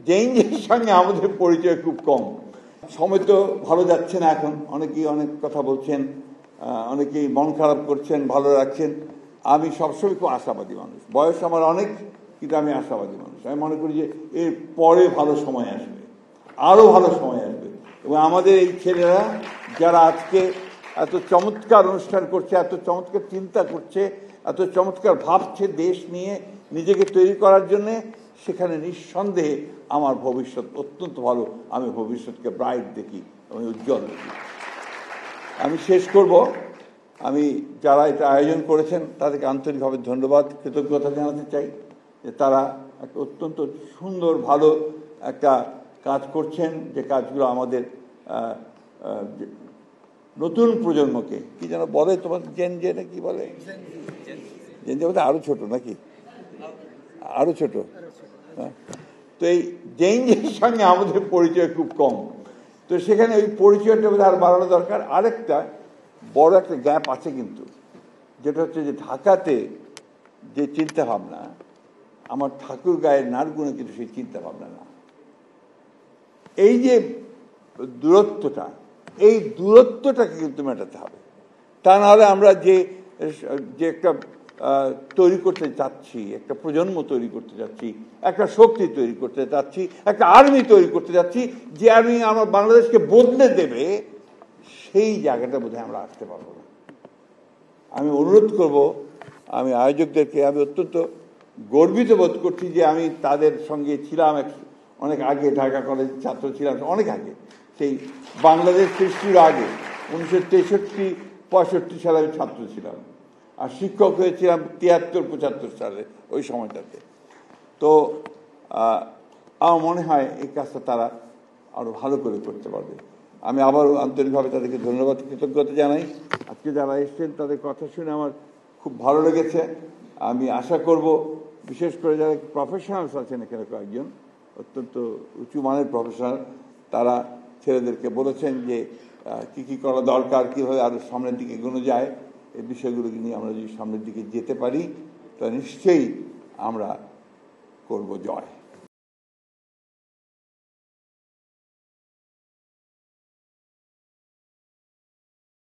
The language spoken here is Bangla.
চেঞ্জের সঙ্গে আমাদের পরিচয় খুব কম। সময় তো ভালো যাচ্ছে না, এখন অনেকেই অনেক কথা বলছেন, অনেকেই মন খারাপ করছেন, ভালো রাখছেন। আমি সবসময় খুব আশাবাদী মানুষ, বয়স আমার অনেক, কিন্তু আমি আশাবাদী মানুষ। আমি মনে করি যে এর পরে ভালো সময় আসবে, আরও ভালো সময় আসবে। এবং আমাদের এই ছেলেরা যারা আজকে এত চমৎকার অনুষ্ঠান করছে, এত চমৎকার চিন্তা করছে, এত চমৎকার ভাবছে দেশ নিয়ে নিজেকে তৈরি করার জন্যে, সেখানে নিঃসন্দেহে আমার ভবিষ্যৎ অত্যন্ত ভালো। আমি ভবিষ্যৎকে ব্রাইট দেখি, আমি উজ্জ্বল দেখি। আমি শেষ করব, আমি যারা এটা আয়োজন করেছেন তাদেরকে আন্তরিকভাবে ধন্যবাদ, কৃতজ্ঞতা জানাতে চাই যে তারা একটা অত্যন্ত সুন্দর ভালো একটা কাজ করছেন, যে কাজগুলো আমাদের নতুন প্রজন্মকে কি যেন বলে, তোমার জেন কি বলে, জেন বলতে আরো ছোট নাকি, আরো ছোট। তো এই জেনের সঙ্গে আমাদের পরিচয় খুব কম, তো সেখানে ওই পরিচয়টা বোধহয় আর বাড়ানো দরকার। আরেকটা বড় একটা গ্যাপ আছে কিন্তু, যেটা হচ্ছে যে ঢাকাতে যে চিন্তা ভাবনা, আমার ঠাকুর গায়ের নাড়গুলো কিন্তু সেই চিন্তা ভাবনা না। এই যে দূরত্বটা, এই দূরত্বটাকে কিন্তু মেটাতে হবে। তা নাহলে আমরা যে একটা তৈরি করতে চাচ্ছি, একটা প্রজন্ম তৈরি করতে যাচ্ছি, একটা শক্তি তৈরি করতে যাচ্ছি, একটা আর্মি তৈরি করতে যাচ্ছি, যে আর্মি আমার বাংলাদেশকে বদলে দেবে, সেই জায়গাটা বোধহয় আমরা আসতে পারবো না। আমি অনুরোধ করব, আমি আয়োজকদেরকে, আমি অত্যন্ত গর্বিত বোধ করছি যে আমি তাদের সঙ্গে ছিলাম অনেক আগে, ঢাকা কলেজ ছাত্র ছিলাম অনেক আগে, সেই বাংলাদেশ সৃষ্টির আগে 1963-65 সালে আমি ছাত্র ছিলাম, আর শিক্ষক হয়েছিলাম 73-75 সালে, ওই সময়টাতে। তো আমার মনে হয় এই কাজটা তারা আরো ভালো করে করতে পারবে। আমি আবারও আন্তরিকভাবে তাদেরকে ধন্যবাদ, কৃতজ্ঞতা জানাই। আজকে যারা এসছেন তাদের কথা শুনে আমার খুব ভালো লেগেছে। আমি আশা করব, বিশেষ করে যারা প্রফেশনালস আছেন এখানে, কয়েকজন অত্যন্ত উঁচু মানের প্রফেশনাল, তারা ছেলেদেরকে বলেছেন যে কি কি করা দরকার, কীভাবে আরও সামনের দিকে এগোনো যায়, এই বিষয়গুলোকে নিয়ে আমরা যদি সামনের দিকে যেতে পারি, তাহলে নিশ্চয়ই আমরা করব জয়।